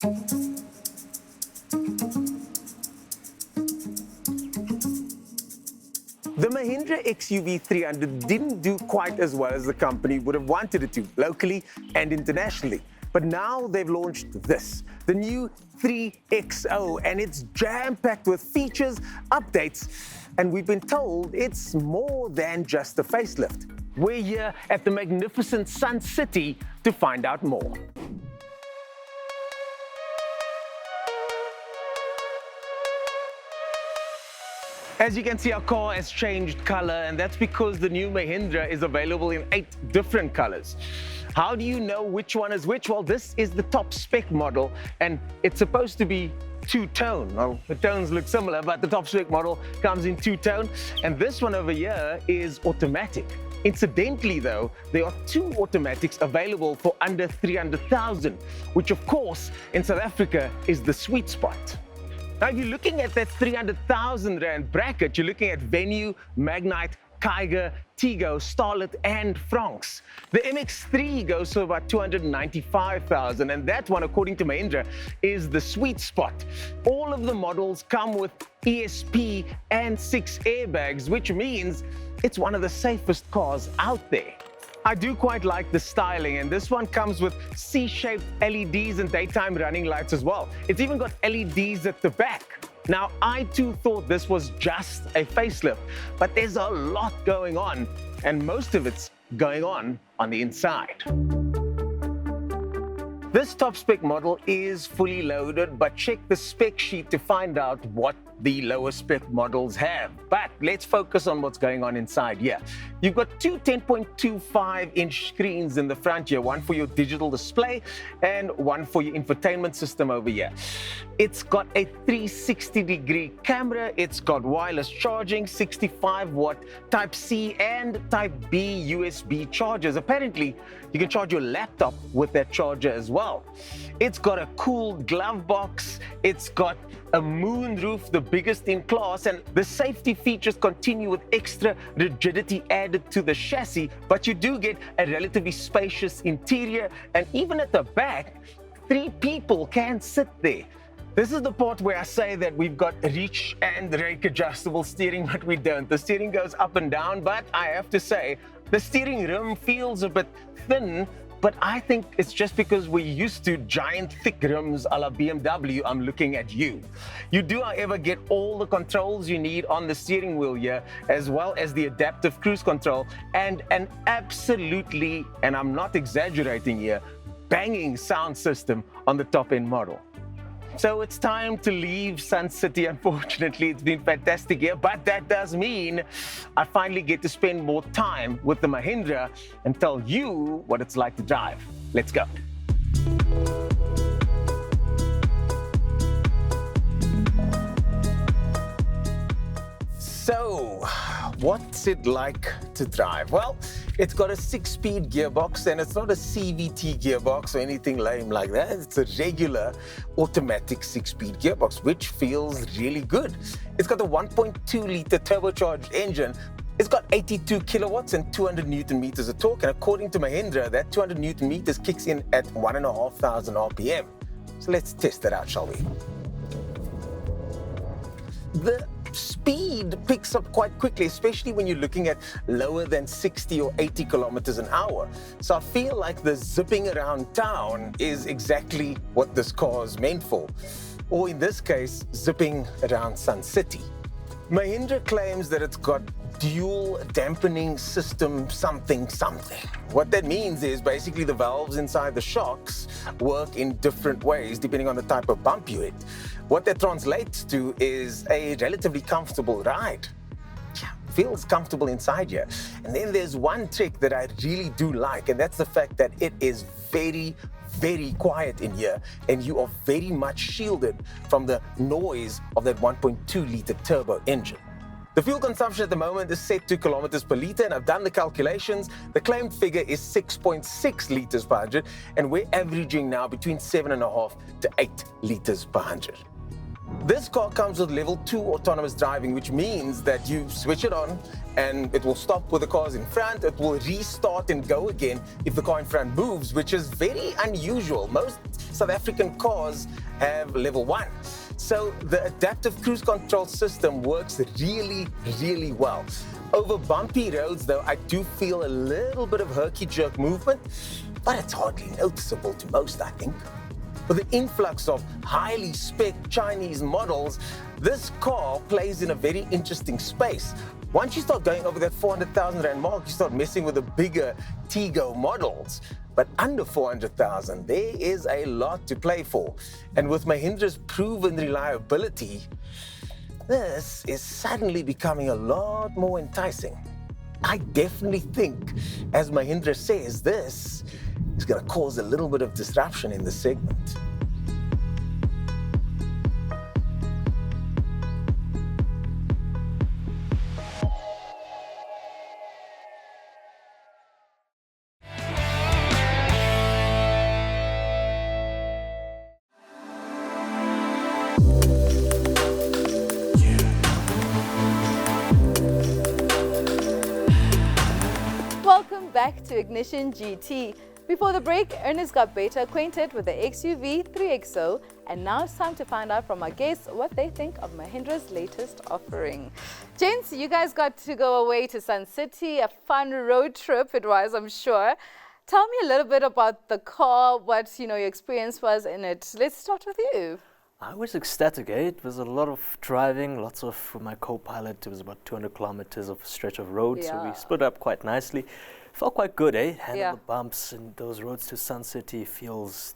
The Mahindra XUV 300 didn't do quite as well as the company would have wanted it to, locally and internationally. But now they've launched this, the new 3XO, and it's jam-packed with features, updates, and we've been told it's more than just a facelift. We're here at the magnificent Sun City to find out more. As you can see, our car has changed color, and that's because the new Mahindra is available in 8 different colors. How do you know which one is which? Well, this is the top spec model, and it's supposed to be two-tone. Well, the tones look similar, but the top spec model comes in two-tone, and this one over here is automatic. Incidentally, though, there are 2 automatics available for under 300,000, which of course in South Africa is the sweet spot. Now, if you're looking at that 300,000 Rand bracket, you're looking at Venue, Magnite, Kiger, Tigo, Starlet, and Franks. The MX-3 goes for about 295,000, and that one, according to Mahindra, is the sweet spot. All of the models come with ESP and 6 airbags, which means it's one of the safest cars out there. I do quite like the styling, and this one comes with C-shaped LEDs and daytime running lights as well. It's even got LEDs at the back. Now, I too thought this was just a facelift, but there's a lot going on, and most of it's going on the inside. This top spec model is fully loaded, but check the spec sheet to find out what the lower spec models have. But let's focus on what's going on inside here. You've got 2 10.25-inch screens in the front here, one for your digital display and one for your infotainment system over here. It's got a 360-degree camera, it's got wireless charging, 65-watt Type-C and Type-B USB chargers. Apparently, you can charge your laptop with that charger as well. It's got a cooled glove box, it's got a moon roof, the biggest in class, and the safety features continue with extra rigidity added to the chassis, but you do get a relatively spacious interior, and even at the back, 3 people can sit there. This is the part where I say that we've got reach and rake adjustable steering, but we don't. The steering goes up and down, but I have to say, the steering rim feels a bit thin, but I think it's just because we're used to giant thick rims a la BMW. I'm looking at you. You do, however, get all the controls you need on the steering wheel here, as well as the adaptive cruise control and an absolutely, and I'm not exaggerating here, banging sound system on the top-end model. So it's time to leave Sun City. Unfortunately, it's been fantastic here, but that does mean I finally get to spend more time with the Mahindra and tell you what it's like to drive. Let's go. So, what's it like to drive? Well, it's got a 6-speed gearbox, and it's not a CVT gearbox or anything lame like that. It's a regular automatic 6-speed gearbox, which feels really good. It's got a 1.2-liter turbocharged engine. It's got 82 kilowatts and 200 Newton meters of torque, and according to Mahindra, that 200 Newton meters kicks in at 1,500 RPM. So let's test it out, shall we? The speed picks up quite quickly, especially when you're looking at lower than 60 or 80 kilometers an hour. So I feel like the zipping around town is exactly what this car is meant for. Or in this case, zipping around Sun City. Mahindra claims that it's got dual dampening system something. What that means is basically the valves inside the shocks work in different ways depending on the type of bump you hit. What that translates to is a relatively comfortable ride. Yeah, feels comfortable inside here. And then there's one trick that I really do like, and that's the fact that it is very quiet in here, and you are very much shielded from the noise of that 1.2-liter turbo engine. The fuel consumption at the moment is set to kilometers per liter, and I've done the calculations. The claimed figure is 6.6 liters per 100, and we're averaging now between 7.5 to 8 liters per 100. This car comes with level 2 autonomous driving, which means that you switch it on and it will stop with the cars in front. It will restart and go again if the car in front moves, which is very unusual. Most South African cars have level 1. So the adaptive cruise control system works really, really well. Over bumpy roads, though, I do feel a little bit of herky-jerk movement, but it's hardly noticeable to most, I think. With the influx of highly spec Chinese models, this car plays in a very interesting space. Once you start going over that 400,000 Rand mark, you start messing with the bigger Tigo models. But under 400,000, there is a lot to play for. And with Mahindra's proven reliability, this is suddenly becoming a lot more enticing. I definitely think, as Mahindra says, this is going to cause a little bit of disruption in the segment. Welcome back to Ignition GT. Before the break, Ernest got better acquainted with the XUV 3XO, and now it's time to find out from our guests what they think of Mahindra's latest offering. Gents, you guys got to go away to Sun City, a fun road trip it was, I'm sure. Tell me a little bit about the car, what your experience was in it. Let's start with you. I was ecstatic, eh? It was a lot of driving, lots of, for my co-pilot, it was about 200 kilometers of stretch of road, so we split up quite nicely. Felt quite good, eh? Handling the bumps and those roads to Sun City feels,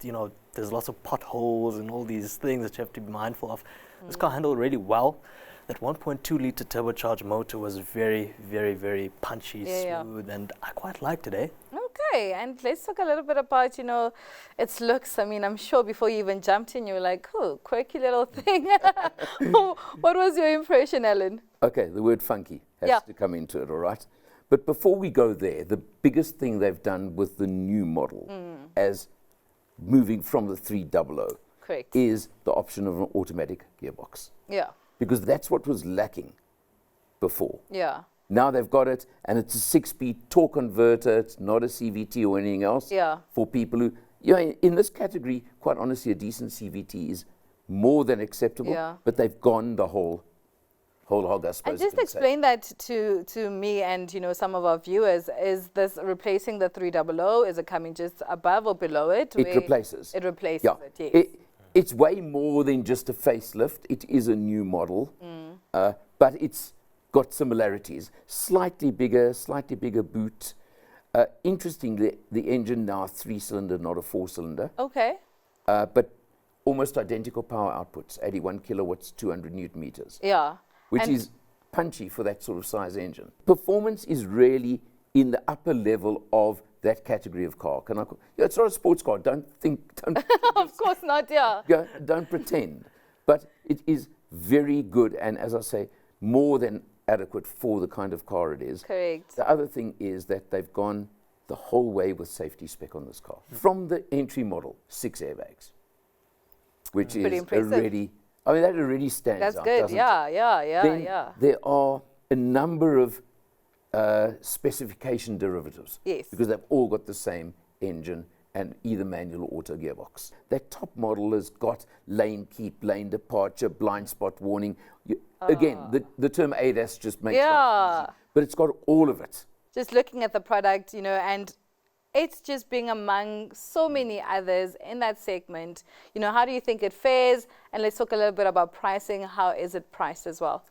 there's lots of potholes and all these things that you have to be mindful of. This car handled really well. That 1.2 liter turbocharged motor was very, very, very punchy, smooth, and I quite liked it, eh? Okay, and let's talk a little bit about, its looks. I mean, I'm sure before you even jumped in, you were like, oh, quirky little thing. What was your impression, Ellen? Okay, the word funky has to come into it, all right? But before we go there, the biggest thing they've done with the new model as moving from the 300 is the option of an automatic gearbox. Yeah. Because that's what was lacking before. Yeah. Now they've got it, and it's a 6-speed torque converter. It's not a CVT or anything else. Yeah. For people who, in this category, quite honestly, a decent CVT is more than acceptable. Yeah. But they've gone the whole hog, I suppose. And just explain that to me and some of our viewers. Is this replacing the 300? Is it coming just above or below it? It replaces. It replaces it. Yes. It's way more than just a facelift. It is a new model, but it's got similarities. Slightly bigger boot. Interestingly, the engine now 3-cylinder, not a 4-cylinder. Okay. But almost identical power outputs, 81 kilowatts, 200 newton meters. Yeah. Which is punchy for that sort of size engine. Performance is really in the upper level of that category of car. It's not a sports car. Don't of course not, don't pretend. But it is very good, and as I say, more than adequate for the kind of car it is. Correct. The other thing is that they've gone the whole way with safety spec on this car. From the entry model, 6 airbags, which is already, that already stands out. That's good, yeah. There are a number of specification derivatives. Yes. Because they've all got the same engine and either manual or auto gearbox. That top model has got lane keep, lane departure, blind spot warning. Again, the term ADAS just makes life easy, but it's got all of it. Just looking at the product, and it's just being among so many others in that segment. How do you think it fares? And let's talk a little bit about pricing. How is it priced as well?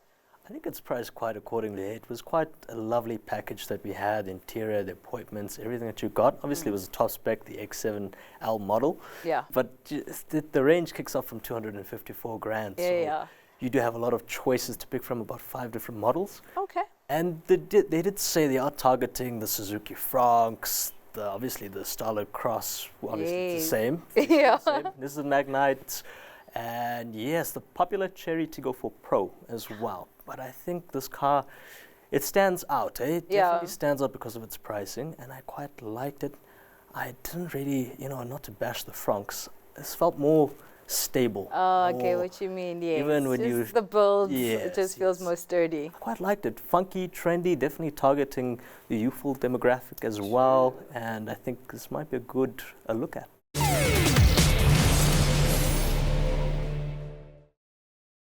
I think it's priced quite accordingly. It was quite a lovely package that we had, interior, the appointments, everything that you got. Obviously, it was a top spec, the X7L model. Yeah. But the range kicks off from 254 grand. So you do have a lot of choices to pick from, about 5 different models. Okay. And they did say they are targeting the Suzuki Franks, obviously the Starlet Cross, obviously it's the same. Yeah. The same. This is a Magnite. And yes, the popular Cherry Tiggo 4 Pro as well. But I think this car, it stands out. It definitely stands out because of its pricing, and I quite liked it. I didn't really, not to bash the Franks. This felt more stable. Oh, okay, what you mean, yes. Even when the build, it just feels more sturdy. I quite liked it. Funky, trendy, definitely targeting the youthful demographic as well. And I think this might be a good look at.